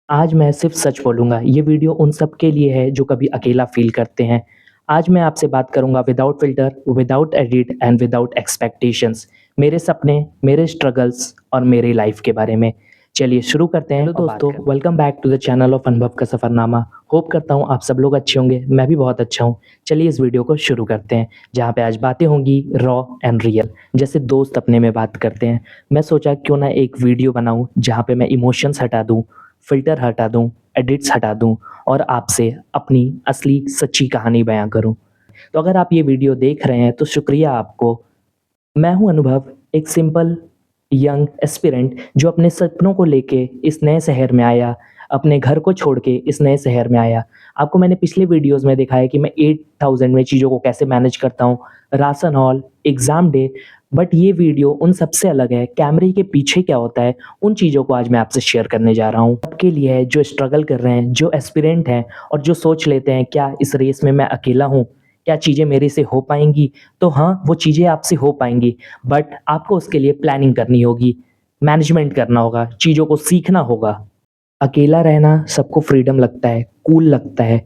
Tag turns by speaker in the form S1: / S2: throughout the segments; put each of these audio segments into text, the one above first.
S1: आज मैं सिर्फ सच बोलूँगा, ये वीडियो उन सब के लिए है जो कभी अकेला फ़ील करते हैं। आज मैं आपसे बात करूँगा without filter, without edit and without expectations. मेरे सपने, मेरे स्ट्रगल्स और मेरी लाइफ़ के बारे में। चलिए शुरू करते हैं। हेलो दोस्तों, welcome back to the channel of Anubhav का सफ़रनामा। होप करता हूँ आप सब लोग अच्छे होंगे, मैं भी बहुत अच्छा हूँ। चलिए इस वीडियो को शुरू करते हैं, जहाँ पे आज बातें होंगी रॉ एंड रियल, जैसे दोस्त अपने में बात करते हैं। मैं सोचा क्यों ना एक वीडियो बनाऊँ जहाँ पे मैं इमोशंस हटा दूँ, फ़िल्टर हटा दूँ, एडिट्स हटा दूँ और आपसे अपनी असली सच्ची कहानी बयाँ करूँ। तो अगर आप ये वीडियो देख रहे हैं तो शुक्रिया आपको। मैं हूँ अनुभव, एक सिंपल यंग एस्पिरेंट जो अपने सपनों को लेके इस नए शहर में आया, अपने घर को छोड़ के इस नए शहर में आया। आपको मैंने पिछले वीडियोज़ में दिखाया कि मैं 8000 में चीज़ों को कैसे मैनेज करता हूँ, ration hall, exam day. But ये वीडियो उन सबसे अलग है, कैमरे के पीछे क्या होता है, उन चीज़ों को आज मैं आपसे शेयर करने जा रहा हूँ। सबके लिए है जो स्ट्रगल कर रहे हैं, जो एस्पिरेंट हैं और जो सोच लेते हैं क्या इस रेस में मैं अकेला हूँ? क्या चीज़ें मेरे से हो पाएँगी? तो हाँ, वो चीज़ें आपसे हो पाएँगी, बट आपको उसके लिए प्लानिंग करनी होगी, मैनेजमेंट करना होगा, चीज़ों को सीखना होगा। अकेला रहना सबको फ्रीडम लगता है, कूल लगता है,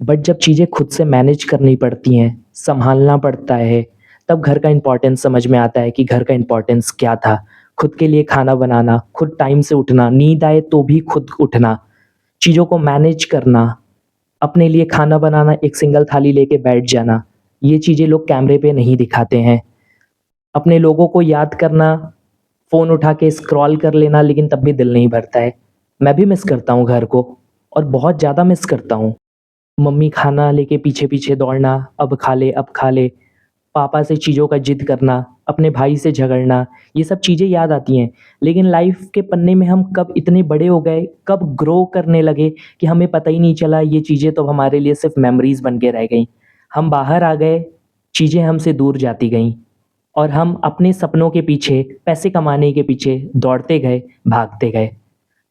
S1: बट जब चीज़ें खुद से मैनेज करनी पड़ती हैं, सँभालना पड़ता है, तब घर का इम्पोर्टेंस समझ में आता है कि घर का इम्पोर्टेंस क्या था। खुद के लिए खाना बनाना, खुद टाइम से उठना, नींद आए तो भी खुद उठना, चीज़ों को मैनेज करना, अपने लिए खाना बनाना, एक सिंगल थाली लेके बैठ जाना, ये चीज़ें लोग कैमरे पे नहीं दिखाते हैं। अपने लोगों को याद करना, फ़ोन उठा के स्क्रॉल कर लेना, लेकिन तब भी दिल नहीं भरता है। मैं भी मिस करता हूँ घर को और बहुत ज़्यादा मिस करता हूँ। मम्मी खाना लेके पीछे-पीछे दौड़ना, अब खा ले, अब खा ले। पापा से चीज़ों का जिद करना, अपने भाई से झगड़ना, ये सब चीज़ें याद आती हैं। लेकिन लाइफ़ के पन्ने में हम कब इतने बड़े हो गए, कब ग्रो करने लगे कि हमें पता ही नहीं चला, ये चीज़ें तो हमारे लिए सिर्फ़ मेमोरीज़ बन के रह गईं। हम बाहर आ गए, चीज़ें हमसे दूर जाती गईं और हम अपने सपनों के पीछे, पैसे कमाने के पीछे दौड़ते गए, भागते गए।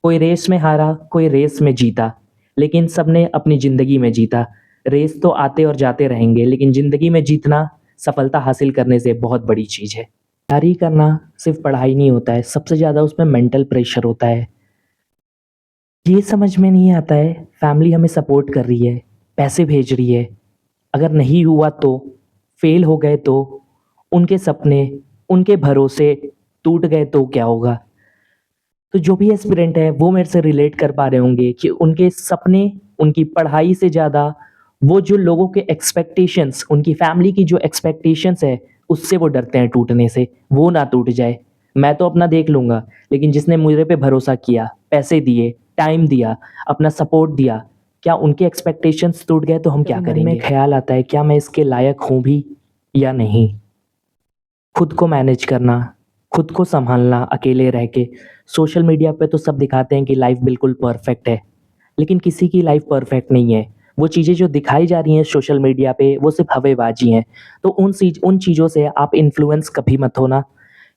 S1: कोई रेस में हारा, कोई रेस में जीता, लेकिन सबने अपनी ज़िंदगी में जीता। रेस तो आते और जाते रहेंगे, लेकिन ज़िंदगी में जीतना सफलता हासिल करने से बहुत बड़ी चीज़ है। तैयारी करना सिर्फ़ पढ़ाई नहीं होता है, सबसे ज़्यादा उसमें मेंटल प्रेशर होता है। ये समझ में नहीं आता है, फैमिली हमें सपोर्ट कर रही है, पैसे भेज रही है, अगर नहीं हुआ तो, फेल हो गए तो, उनके सपने, उनके भरोसे टूट गए तो क्या होगा? तो जो भी एस्पिरेंट है वो मेरे से रिलेट कर पा रहे होंगे कि उनके सपने, उनकी पढ़ाई से ज़्यादा वो जो लोगों के एक्सपेक्टेशंस, उनकी फैमिली की जो एक्सपेक्टेशंस है, उससे वो डरते हैं टूटने से, वो ना टूट जाए। मैं तो अपना देख लूँगा, लेकिन जिसने मुझे पे भरोसा किया, पैसे दिए, टाइम दिया, अपना सपोर्ट दिया, क्या उनके एक्सपेक्टेशंस टूट गए तो हम क्या करेंगे? मन में ख़्याल आता है क्या मैं इसके लायक हूँ भी या नहीं? खुद को मैनेज करना, खुद को सँभालना अकेले रह के। सोशल मीडिया पे तो सब दिखाते हैं कि लाइफ़ बिल्कुल परफ़ेक्ट है, लेकिन किसी की लाइफ़ परफ़ेक्ट नहीं है। वो चीज़ें जो दिखाई जा रही हैं सोशल मीडिया पे, वो सिर्फ़ हवाबाज़ी हैं। तो उन चीज़ों से आप इन्फ्लुएंस कभी मत होना,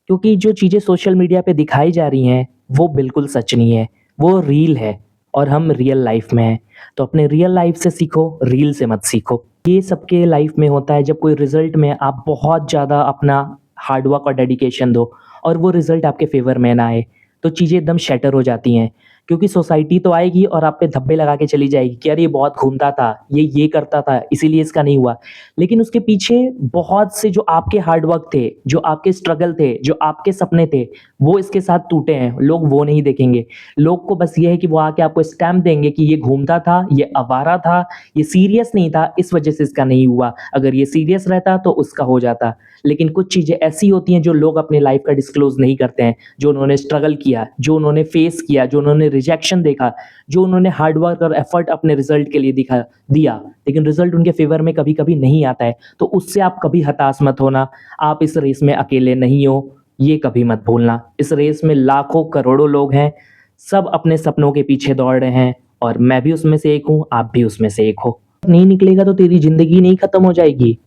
S1: क्योंकि जो चीज़ें सोशल मीडिया पे दिखाई जा रही हैं, वो बिल्कुल सच नहीं है, वो रील है और हम रियल लाइफ़ में हैं। तो अपने रियल लाइफ़ से सीखो, रील से मत सीखो। ये सबके लाइफ़ में होता है, जब कोई रिज़ल्ट में आप बहुत ज़्यादा अपना हार्ड वर्क और डेडिकेशन दो और वो रिज़ल्ट आपके फ़ेवर में ना आए, तो चीज़ें एकदम शैटर हो जाती हैं। क्योंकि सोसाइटी तो आएगी और आप पे धब्बे लगा के चली जाएगी कि यार ये बहुत घूमता था, ये करता था, इसीलिए इसका नहीं हुआ। लेकिन उसके पीछे बहुत से जो आपके हार्ड वर्क थे, जो आपके स्ट्रगल थे, जो आपके सपने थे, वो इसके साथ टूटे हैं। लोग वो नहीं देखेंगे। लोग को बस ये है कि वो आके आपको स्टैम्प देंगे कि ये घूमता था, ये आवारा था, ये सीरियस नहीं था, इस वजह से इसका नहीं हुआ। अगर ये सीरियस रहता तो उसका हो जाता। लेकिन कुछ चीज़ें ऐसी होती हैं जो लोग अपने लाइफ़ का डिस्क्लोज़ नहीं करते हैं, जो उन्होंने स्ट्रगल किया, जो उन्होंने फेस किया, जो उन्होंने रिजेक्शन देखा, जो उन्होंने हार्ड वर्क और एफर्ट अपने रिज़ल्ट के लिए दिया, लेकिन रिज़ल्ट उनके फ़ेवर में कभी-कभी नहीं आता है। तो उससे आप कभी हताश मत होना, आप इस रेस में अकेले नहीं हो, ये कभी मत भूलना। इस रेस में लाखों करोड़ों लोग हैं, सब अपने सपनों के पीछे दौड़ रहे हैं और मैं भी उसमें से एक हूँ, आप भी उसमें से एक हो। नहीं निकलेगा तो तेरी ज़िंदगी नहीं खत्म हो जाएगी।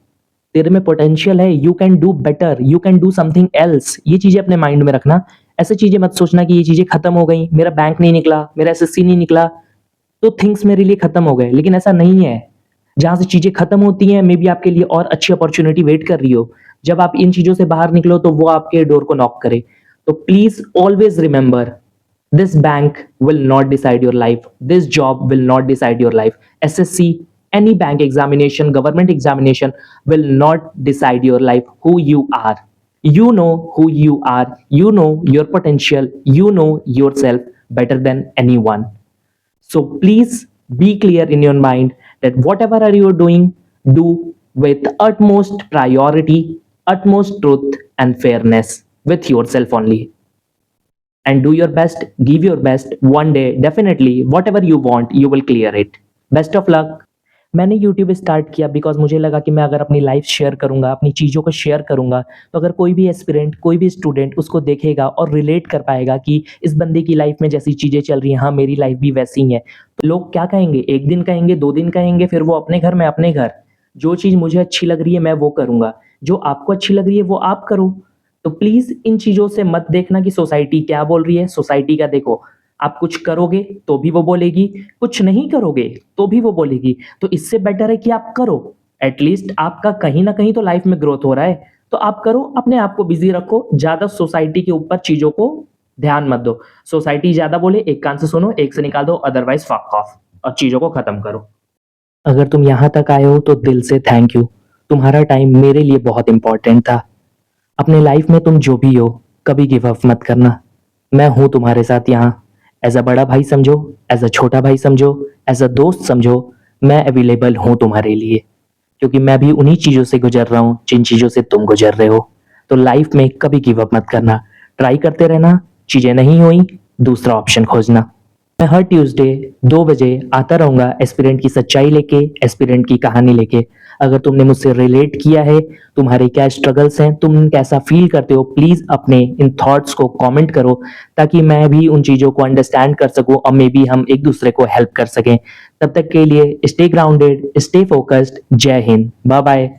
S1: तेरे में पोटेंशियल है, you can do better, you can do something else. ये चीज़ें अपने माइंड में रखना। ऐसी चीज़ें मत सोचना कि ये चीज़ें खत्म हो गई, मेरा बैंक नहीं निकला, मेरा एसएससी नहीं निकला, तो थिंग्स मेरे लिए खत्म हो गए। लेकिन ऐसा नहीं है। जहाँ से चीज़ें खत्म होती हैं, मे बी आपके लिए और अच्छी अपॉर्च्युनिटी वेट कर रही हो। जब आप इन चीज़ों से बाहर निकलो तो वो आपके डोर को नॉक करे। तो please always remember This bank will not decide your life. This job will not decide your life. SSC, any bank examination, government examination will not decide your life, who you are. You know who you are. You know your potential. You know yourself better than anyone. So please be clear in your mind that whatever are you doing, do with utmost priority, utmost truth and fairness with yourself only, and do your best, give your best. One day definitely whatever you want you will clear it. Best of luck. मैंने YouTube start किया because मुझे लगा कि मैं अगर अपनी life share करूंगा, अपनी चीज़ों को शेयर करूंगा, तो अगर कोई भी एस्पिरेंट, कोई भी स्टूडेंट उसको देखेगा और रिलेट कर पाएगा कि इस बंदे की लाइफ में जैसी चीज़ें चल रही हैं, हाँ मेरी लाइफ भी वैसी ही है, तो लोग क्या कहेंगे, एक दिन कहेंगे, 2 दिन कहेंगे, फिर वो अपने घर, मैं अपने घर। जो चीज़ मुझे अच्छी लग रही है मैं वो करूंगा, जो आपको अच्छी लग रही है वो आप करो। तो प्लीज़ इन चीज़ों से मत देखना कि सोसाइटी क्या बोल रही है। सोसाइटी का देखो, आप कुछ करोगे तो भी वो बोलेगी, कुछ नहीं करोगे तो भी वो बोलेगी। तो इससे बेटर है कि आप करो। एटलीस्ट आपका कहीं ना कहीं तो लाइफ में ग्रोथ हो रहा है, तो आप करो, अपने आप को बिजी रखो। ज़्यादा सोसाइटी के ऊपर चीज़ों को ध्यान मत दो। सोसाइटी ज़्यादा बोले एक कान से सुनो, एक से निकाल दो, अदरवाइज फक ऑफ और चीज़ों को ख़त्म करो। अगर तुम यहाँ तक आए हो तो दिल से थैंक यू। तुम्हारा टाइम मेरे लिए बहुत इंपॉर्टेंट था। अपने लाइफ में तुम जो भी हो, कभी गिव अप मत करना। मैं हूं तुम्हारे साथ यहाँ। एज अ बड़ा भाई समझो, एज अ छोटा भाई समझो, एज अ दोस्त समझो, मैं अवेलेबल हूं तुम्हारे लिए, क्योंकि मैं भी उन्हीं चीज़ों से गुजर रहा हूँ जिन चीज़ों से तुम गुजर रहे हो। तो लाइफ में कभी गिव अप मत करना, ट्राई करते रहना। चीज़ें नहीं हुई, दूसरा ऑप्शन खोजना। मैं हर ट्यूसडे 2 बजे आता रहूँगा एस्पिरेंट की सच्चाई लेके, एस्पिरेंट की कहानी लेके। अगर तुमने मुझसे रिलेट किया है, तुम्हारे क्या स्ट्रगल्स हैं, तुम कैसा फील करते हो, प्लीज़ अपने इन थॉट्स को कमेंट करो, ताकि मैं भी उन चीज़ों को अंडरस्टैंड कर सकूं और मे बी हम एक दूसरे को हेल्प कर सकें। तब तक के लिए स्टे ग्राउंडेड, स्टे फोकस्ड। जय हिंद, बाय बाय।